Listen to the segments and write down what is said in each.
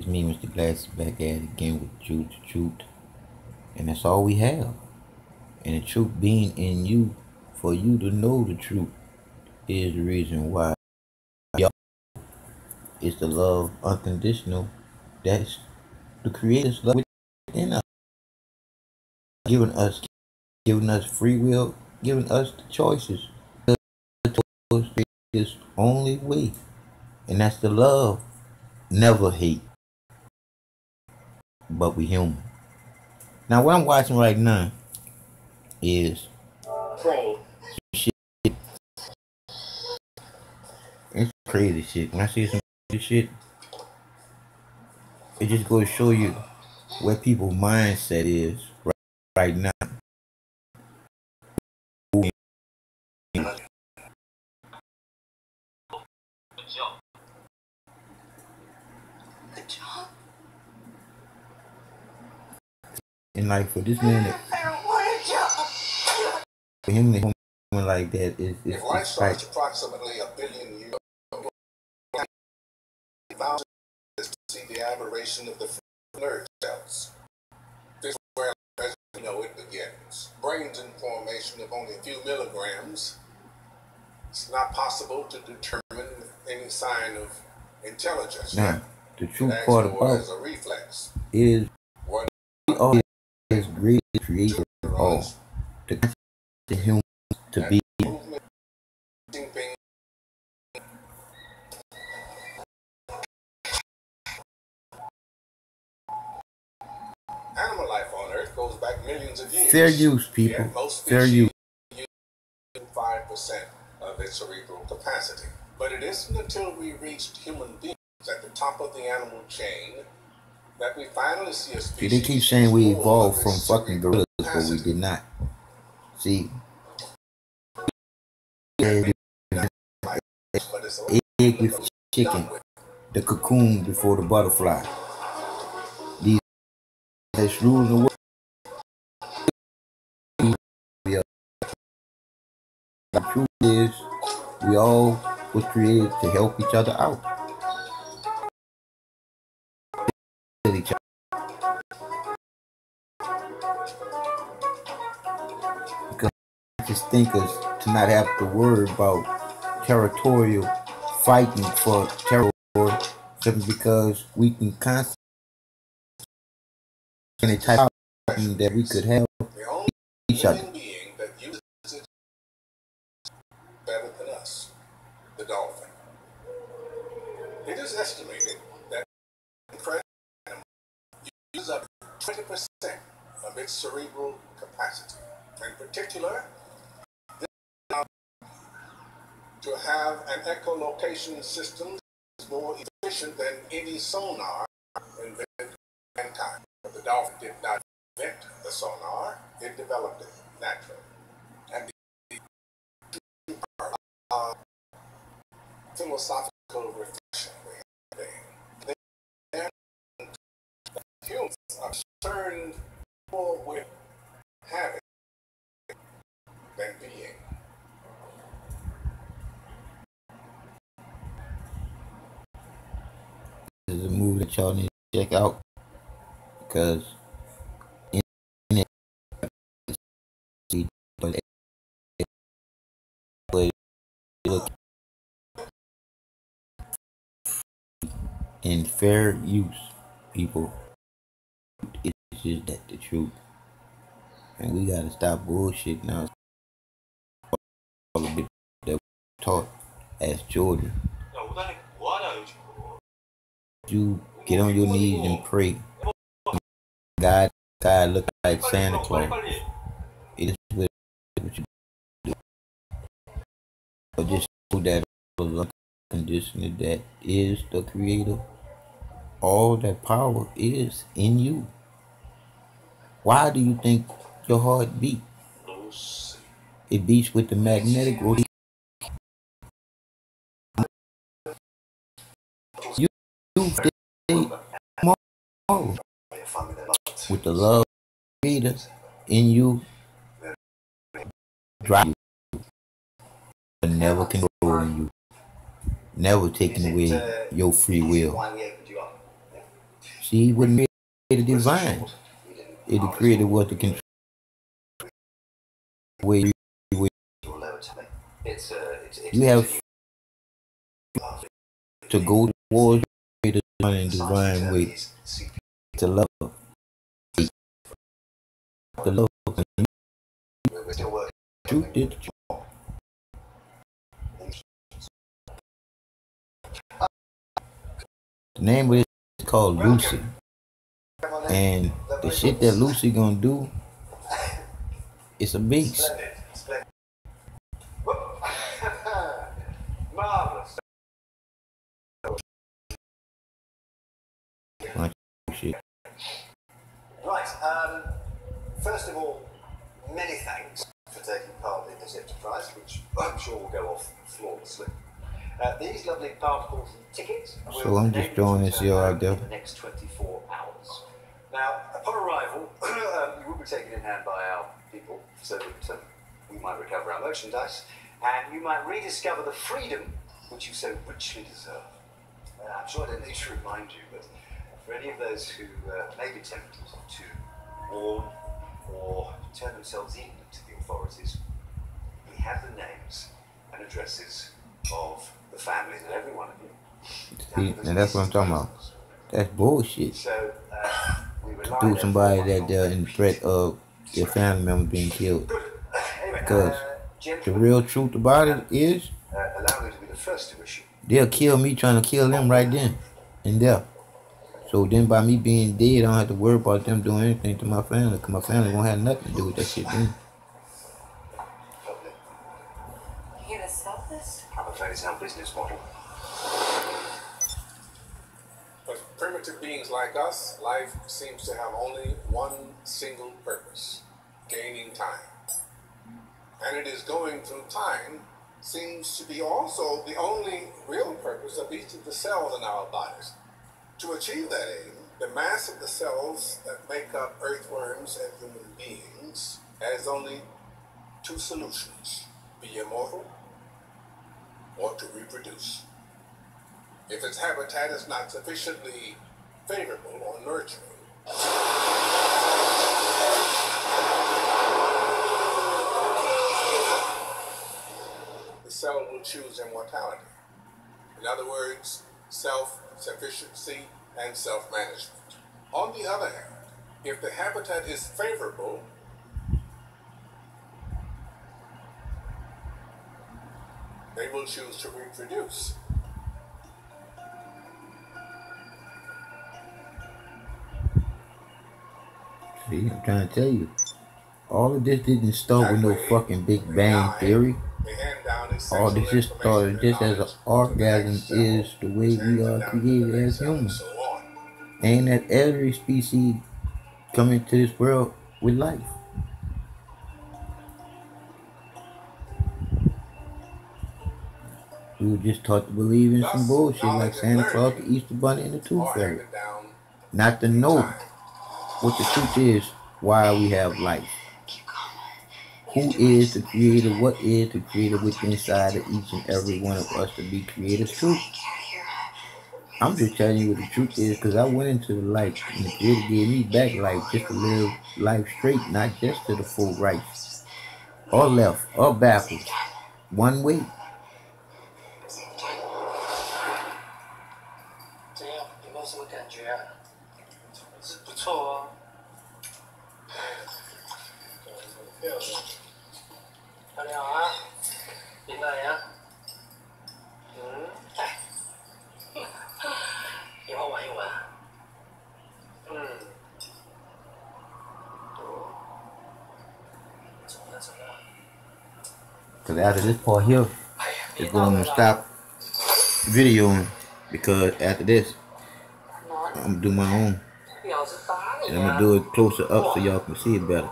It's me, Mr. Glass, back at it again with the truth. And that's all we have. And the truth being in you, for you to know the truth, is the reason why y'all is the love unconditional. That's the Creator's love within us, giving us, giving us free will, giving us the choices. This only way, and that's the love. Never hate, but we human. Now, what I'm watching right now is shit. It's crazy shit. When I see some shit, it just goes to show you where people's mindset is right now. And like for this man, for him to home like that is if life starts approximately 1 billion years ago, thousands to see the aberration of the nerve cells. This is where, as we know, it begins. Brains in formation of only a few milligrams. It's not possible to determine any sign of intelligence. Now, the true part about as a reflex. Is what we all is great creator all to him to be. Animal life on Earth goes back millions of years. Fair use, people. Fair use. 5% of its cerebral capacity. But it isn't until we reached human beings at the top of the animal chain that we finally see a species. See, they keep saying we evolved from fucking gorillas, but we did not. See, egg before chicken, the cocoon before the butterfly. These rules the world. The truth is, we all was created to help each other out. Because just thinkers to not have to worry about territorial fighting for territory simply because we can constantly type out that we could help each other. Better than us, the dolphin. It is estimated that animal uses up 20% of its cerebral capacity. In particular, to have an echolocation system is more efficient than any sonar invented by mankind. But the dolphin did not invent the sonar, it developed it naturally. And the philosophical reflection we have humans are concerned more with having than being. This is a movie that y'all need to check out because in it, in fair use, people, it's just that the truth, and we gotta stop bullshit now. All of it that we taught as children. You get on your knees and pray. God look like Santa Claus. It is what you do. But just know that all conditioner that is the creator, all that power is in you. Why do you think your heart beat? It beats with the magnetic rotation. You stay tomorrow with the love creator in you, drive you, but never controlling you, never taking away your free will. See, he wouldn't create a divine. It created what the control way you have to go towards the divine way to love. The love truth is the name of it is called Lucy. And the shit that Lucy gonna do, it's a beast. Marvelous. Shit. Right. First of all, many thanks for taking part in this enterprise, which I'm sure will go off flawlessly. These lovely particles and tickets So I'm just throwing this here out there. In the next 24 hours. Now, upon arrival, you will be taken in hand by our people so that we might recover our merchandise and you might rediscover the freedom which you so richly deserve. I'm sure I don't need to remind you, but for any of those who may be tempted to warn or turn themselves in to the authorities, we have the names and addresses of the families of every one of you. See, and that's what I'm talking about. That's bullshit. So, to do somebody that they're in threat of their family member being killed. Because the real truth about it is, allow me to be the first to wish you. They'll kill me trying to kill them right then and there. So then by me being dead, I don't have to worry about them doing anything to my family, because my family won't have nothing to do with that shit then. You gonna stop this? I'm afraid it's our business model. But primitive beings like us, life seems to have only one single purpose: gaining time. And it is going through time seems to be also the only real purpose of each of the cells in our bodies. To achieve that aim, the mass of the cells that make up earthworms and human beings has only two solutions: be immortal or to reproduce. If its habitat is not sufficiently favorable or nurturing, the cell will choose immortality. In other words, self-sufficiency and self-management. On the other hand, if the habitat is favorable, they will choose to reproduce. See, I'm trying to tell you. All of this didn't start with no fucking Big Bang Theory. All this just started just as an orgasm is the way we are created as humans. And that every species come into this world with life. We were just taught to believe in some bullshit like Santa Claus, the Easter Bunny, and the Tooth Fairy. Not to know what the truth is, why we have life. Who is the creator? What is the creator within inside of each and every one of us to be creators too? I'm just telling you what the truth is, because I went into the light and the creator gave me back life just to live life straight, not just to the full right or left or backwards. One way. Because after this part here, it's going to stop videoing, because after this, I'm going to do my own. And I'm going to do it closer up so y'all can see it better.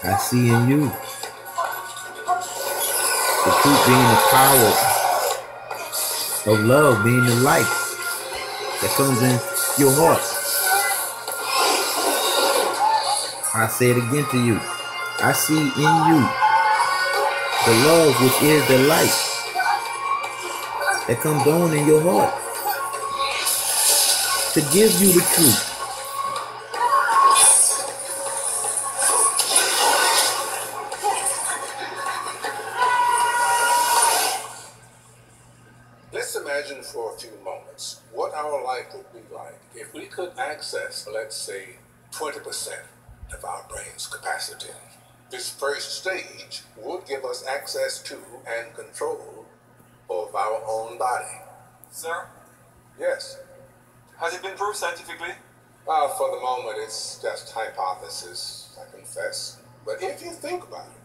I see in you the truth being the power of love, being the light that comes in your heart. I say it again to you. I see in you the love which is the light that comes on in your heart to give you the truth. Let's imagine for a few moments what our life would be like if we could access, let's say, 20% of our brain's capacity. This first stage would give us access to and control of our own body. Sir? Yes. Has it been proved scientifically? Well, for the moment, it's just hypothesis, I confess. But if you think about it,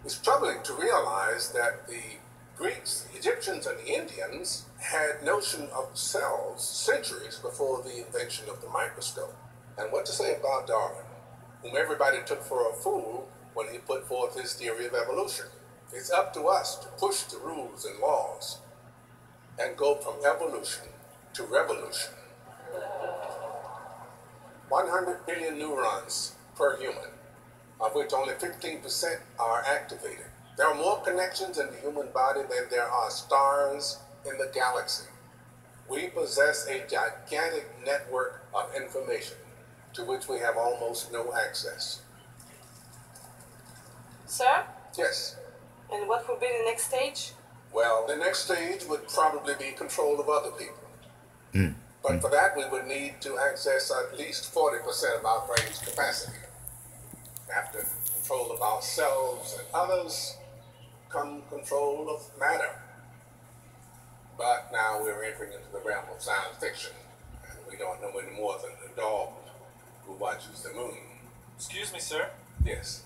it's troubling to realize that the Greeks, the Egyptians, and the Indians had notion of cells centuries before the invention of the microscope. And what to say about Darwin, whom everybody took for a fool when he put forth his theory of evolution? It's up to us to push the rules and laws and go from evolution to revolution. 100 billion neurons per human, of which only 15% are activated. There are more connections in the human body than there are stars in the galaxy. We possess a gigantic network of information to which we have almost no access. Sir? Yes. And what would be the next stage? Well, the next stage would probably be control of other people. But for that, we would need to access at least 40% of our brain's capacity. After control of ourselves and others, come control of matter. But now we're entering into the realm of science fiction, and we don't know any more than the dog who watches the moon. Excuse me, sir. Yes.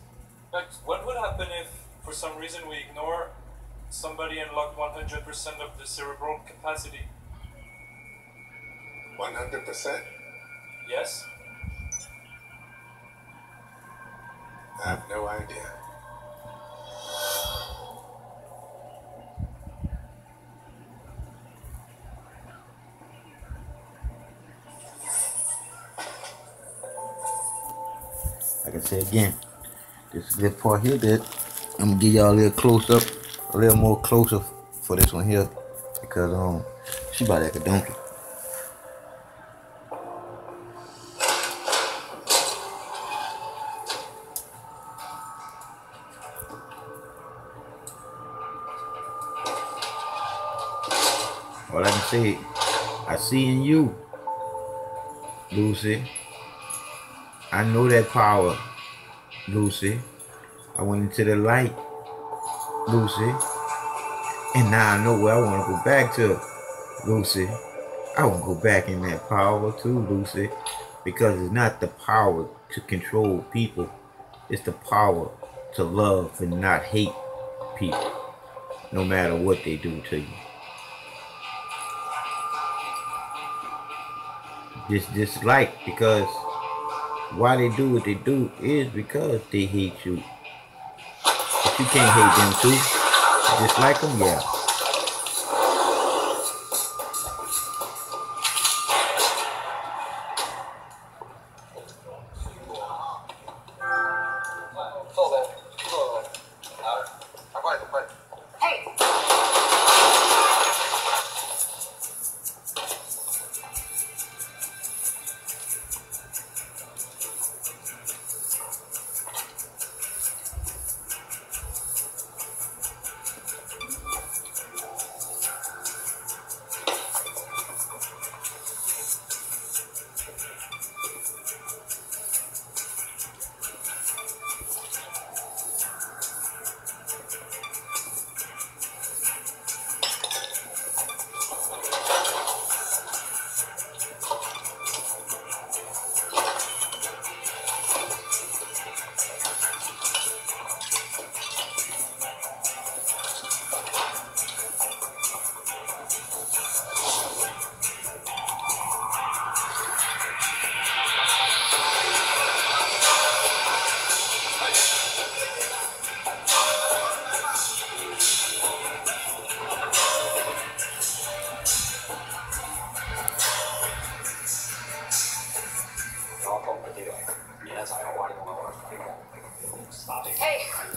Like, what would happen if, for some reason, we ignore somebody unlocked 100% of the cerebral capacity? 100%? Yes? I have no idea. Like I said again, this part here that I'm gonna give y'all a little close up, a little more closer for this one here, because she about like a donkey. All I can say, I see in you, Lucy. I know that power, Lucy. I went into the light, Lucy. And now I know where I want to go back to, Lucy. I want to go back in that power too, Lucy. Because it's not the power to control people. It's the power to love and not hate people, no matter what they do to you. Just like, because why they do what they do is because they hate you. But you can't hate them too. Just like them, yeah. Hey!